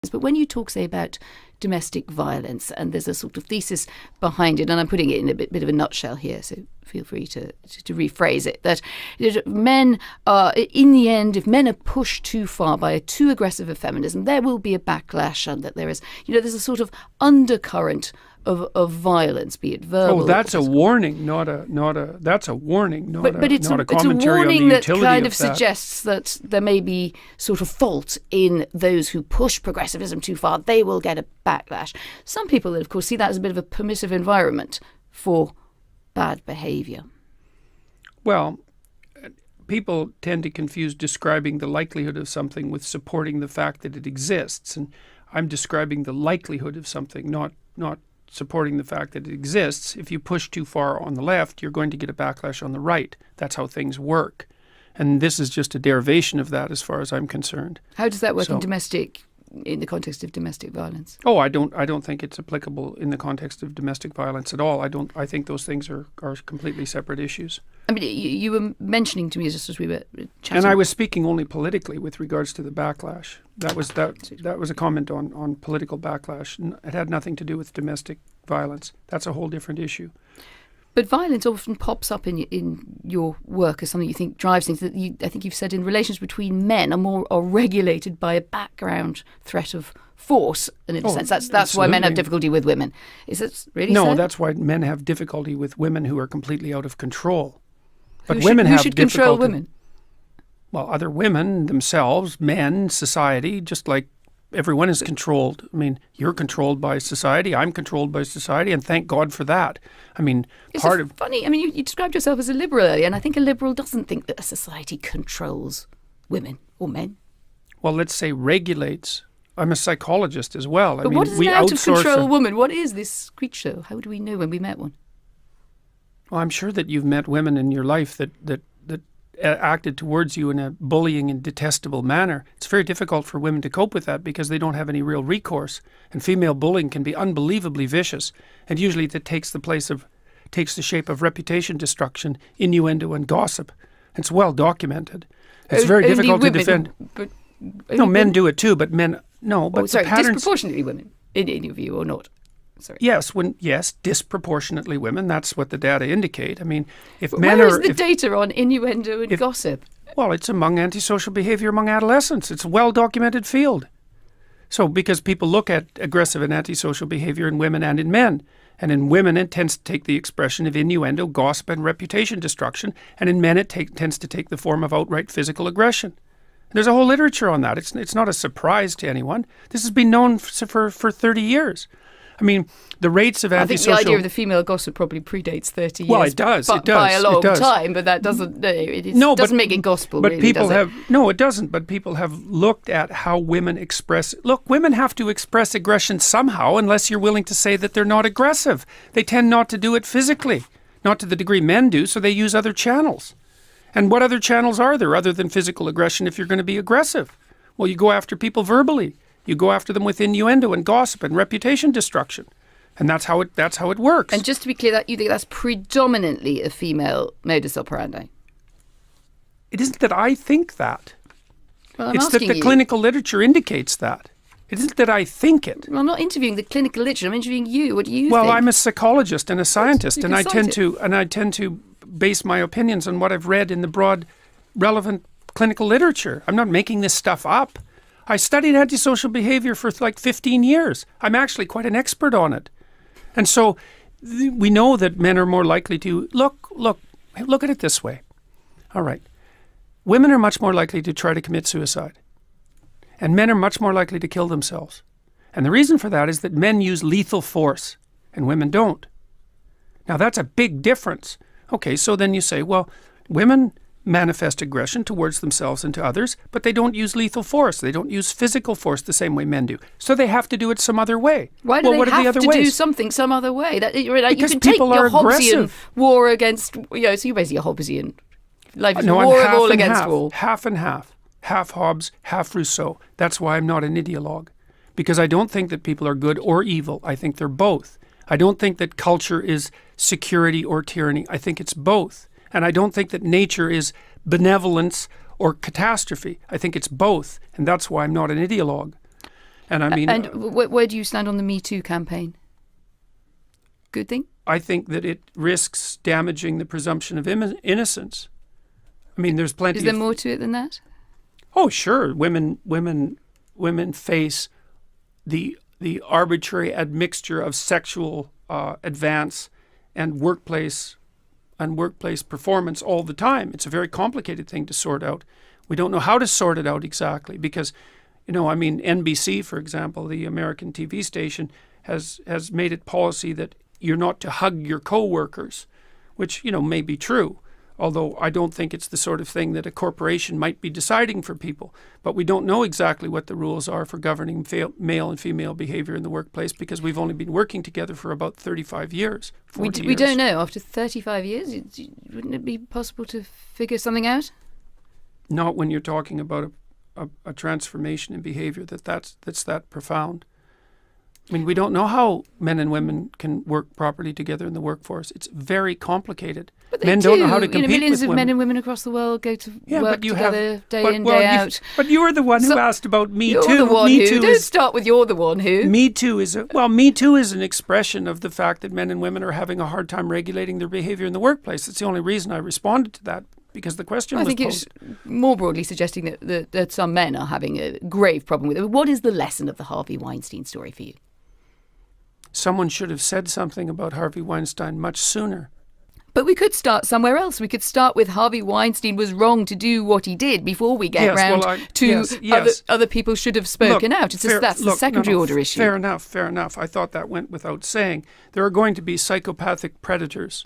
But when you talk, say, about domestic violence, and there's a sort of thesis behind it, and I'm putting it in a bit of a nutshell here, so feel free to rephrase it, that men are, in the end, if men are pushed too far by a too aggressive of feminism, there will be a backlash, and that there is, there's a sort of undercurrent of violence, be it verbal. Oh, that's a warning, not a it's not a commentary on the warning utility that kind of that. suggests that there may be sort of fault in those who push progressivism too far. They will get a backlash. Some people, of course, see that as a bit of a permissive environment for bad behaviour. Well, people tend to confuse describing the likelihood of something with supporting the fact that it exists. And I'm describing the likelihood of something, not supporting the fact that it exists. If you push too far on the left, you're going to get a backlash on the right. That's how things work. And this is just a derivation of that as far as I'm concerned. How does that work in the context of domestic violence? Oh, I don't think it's applicable in the context of domestic violence at all. I think those things are completely separate issues. I mean, you were mentioning to me just as we were chatting. And I was speaking only politically with regards to the backlash. That was a comment on political backlash. It had nothing to do with domestic violence. That's a whole different issue. But violence often pops up in your work as something you think drives things. I think you've said in relations between men are regulated by a background threat of force. And in a sense, that's why men have difficulty with women. Is it really so? No, that's why men have difficulty with women who are completely out of control. But who should control women? Well, other women themselves, men, society, just like everyone is controlled. I mean, you're controlled by society, I'm controlled by society, and thank God for that. I mean, funny. I mean, you described yourself as a liberal earlier, and I think a liberal doesn't think that a society controls women or men. Well, let's say regulates. I'm a psychologist as well. But what is an out-of-control woman? What is this creature? How do we know when we met one? Well, I'm sure that you've met women in your life that acted towards you in a bullying and detestable manner. It's very difficult for women to cope with that because they don't have any real recourse. And female bullying can be unbelievably vicious. And usually that takes the shape of reputation destruction, innuendo, and gossip. It's well documented. It's very difficult to defend. No, men do it too, but men no. But disproportionately women, in your view, or not? Sorry. Yes, disproportionately women. That's what the data indicate. I mean, Where is the data on innuendo and gossip? Well, it's among antisocial behavior among adolescents. It's a well-documented field. So, because people look at aggressive and antisocial behavior in women and in men. And in women, it tends to take the expression of innuendo, gossip, and reputation destruction. And in men, it tends to take the form of outright physical aggression. There's a whole literature on that. It's not a surprise to anyone. This has been known for 30 years. I mean, the rates of antisocial... I think the idea of the female gossip probably predates 30 years. Well, it does. By a long time, but that doesn't make it gospel, but really, people does it? No, it doesn't. But people have looked at how women express... Look, women have to express aggression somehow unless you're willing to say that they're not aggressive. They tend not to do it physically, not to the degree men do, so they use other channels. And what other channels are there other than physical aggression if you're going to be aggressive? Well, you go after people verbally. You go after them with innuendo and gossip and reputation destruction. And that's how it works. And just to be clear, that you think that's predominantly a female modus operandi? It isn't that I think that. Well, I'm it's asking that the you. clinical literature indicates that. It isn't that I think it. Well, I'm not interviewing the clinical literature. I'm interviewing you. What do you think? Well, I'm a psychologist and a scientist, and I tend scientist. to base my opinions on what I've read in the broad, relevant clinical literature. I'm not making this stuff up. I studied antisocial behavior for like 15 years. I'm actually quite an expert on it. And so we know that men are more likely to... Look at it this way. All right. Women are much more likely to try to commit suicide. And men are much more likely to kill themselves. And the reason for that is that men use lethal force and women don't. Now that's a big difference. Okay, so then you say, well, women manifest aggression towards themselves and to others, but they don't use lethal force. They don't use physical force the same way men do. So they have to do it some other way. Why do they have to do something some other way? Because you can take people your are Hobbesian aggressive. war against... so you're basically a Hobbesian. Life is No, war I'm of half all and against half. all. Half and half. Half Hobbes, half Rousseau. That's why I'm not an ideologue. Because I don't think that people are good or evil. I think they're both. I don't think that culture is security or tyranny. I think it's both. And I don't think that nature is benevolence or catastrophe. I think it's both. And that's why I'm not an ideologue. And I mean, where do you stand on the Me Too campaign? Good thing? I think that it risks damaging the presumption of innocence. I mean, there's plenty. Is there more to it than that? Oh, sure. Women face the arbitrary admixture of sexual advance and workplace performance all the time. It's a very complicated thing to sort out. We don't know how to sort it out exactly because, NBC, for example, the American TV station, has made it policy that you're not to hug your co-workers, which, may be true. Although I don't think it's the sort of thing that a corporation might be deciding for people. But we don't know exactly what the rules are for governing male and female behavior in the workplace because we've only been working together for about 35 years. We don't know. After 35 years, wouldn't it be possible to figure something out? Not when you're talking about a transformation in behavior that's that profound. I mean, we don't know how men and women can work properly together in the workforce. It's very complicated. But they men don't know how to compete millions with of women. men and women across the world go to work together day in, well, day out. But you were the one who asked about Me Too. You're the one Me who. Too Don't start with you're the one who. Me Too is Me Too is an expression of the fact that men and women are having a hard time regulating their behavior in the workplace. That's the only reason I responded to that. Because the question was posed. I think it's more broadly suggesting that some men are having a grave problem with it. What is the lesson of the Harvey Weinstein story for you? Someone should have said something about Harvey Weinstein much sooner. But we could start somewhere else. We could start with Harvey Weinstein was wrong to do what he did before we get other people should have spoken out. That's the secondary order issue. Fair enough. I thought that went without saying. There are going to be psychopathic predators.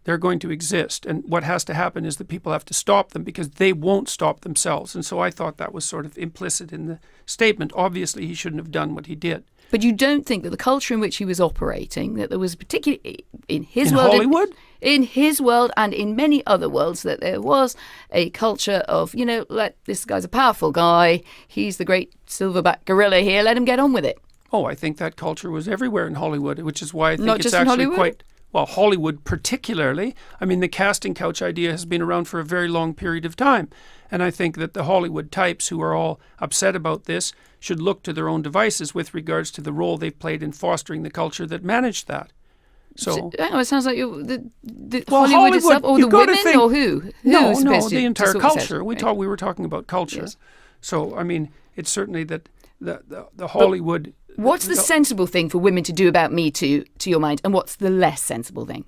They're going to exist. And what has to happen is that people have to stop them because they won't stop themselves. And so I thought that was sort of implicit in the statement. Obviously, he shouldn't have done what he did. But you don't think that the culture in which he was operating, that there was particularly in his world, Hollywood? In his world and in many other worlds, that there was a culture of, this guy's a powerful guy. He's the great silverback gorilla here. Let him get on with it. Oh, I think that culture was everywhere in Hollywood, which is why I think Not it's just in actually Hollywood? quite... Well, Hollywood particularly. I mean, the casting couch idea has been around for a very long period of time. And I think that the Hollywood types who are all upset about this should look to their own devices with regards to the role they've played in fostering the culture that managed that. So it sounds like the Hollywood itself, or the women, or who? No, the entire culture. We were talking about culture. Yes. So, I mean, it's certainly that the Hollywood... What's the sensible thing for women to do about Me Too, to your mind, and what's the less sensible thing?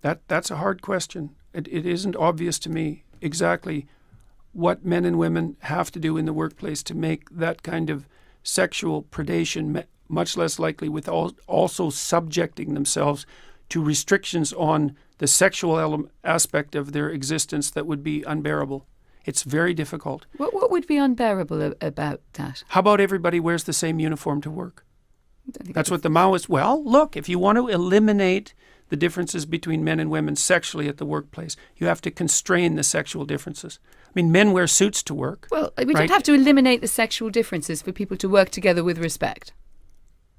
That's a hard question. It isn't obvious to me exactly what men and women have to do in the workplace to make that kind of sexual predation much less likely, with also subjecting themselves to restrictions on the sexual aspect of their existence that would be unbearable. It's very difficult. What would be unbearable about that? How about everybody wears the same uniform to work? That's what the Maoists... Well, look, if you want to eliminate the differences between men and women sexually at the workplace, you have to constrain the sexual differences. I mean, men wear suits to work. Well, we don't have to eliminate the sexual differences for people to work together with respect.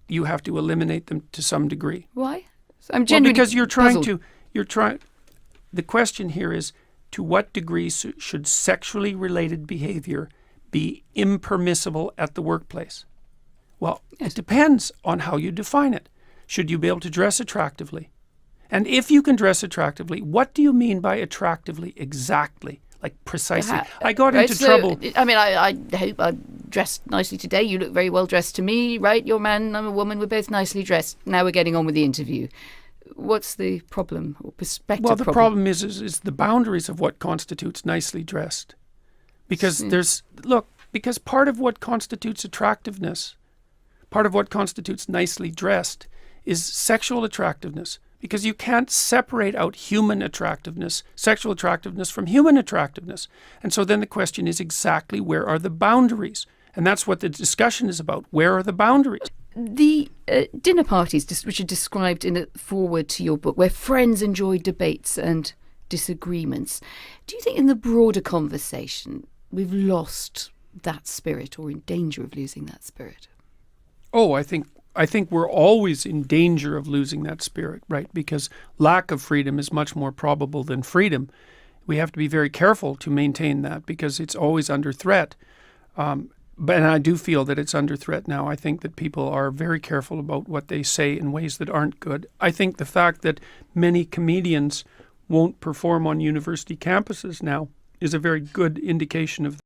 You have to eliminate them to some degree. Why? I'm genuinely because you're trying puzzled. The question here is, to what degree should sexually related behavior be impermissible at the workplace? Well, yes. It depends on how you define it. Should you be able to dress attractively? And if you can dress attractively, what do you mean by attractively exactly? Like precisely. I got into trouble. I mean, I hope I dressed nicely today. You look very well dressed to me, right? You're a man, I'm a woman. We're both nicely dressed. Now we're getting on with the interview. What's the problem or perspective? Well, the problem is the boundaries of what constitutes nicely dressed. Because because part of what constitutes attractiveness, part of what constitutes nicely dressed is sexual attractiveness. Because you can't separate out human attractiveness, sexual attractiveness, from human attractiveness. And so then the question is exactly where are the boundaries? And that's what the discussion is about. Where are the boundaries? The dinner parties, which are described in a foreword to your book, where friends enjoy debates and disagreements. Do you think in the broader conversation we've lost that spirit, or in danger of losing that spirit? Oh, I think we're always in danger of losing that spirit, right? Because lack of freedom is much more probable than freedom. we have to be very careful to maintain that because it's always under threat. But I do feel that it's under threat now. I think that people are very careful about what they say in ways that aren't good. I think the fact that many comedians won't perform on university campuses now is a very good indication of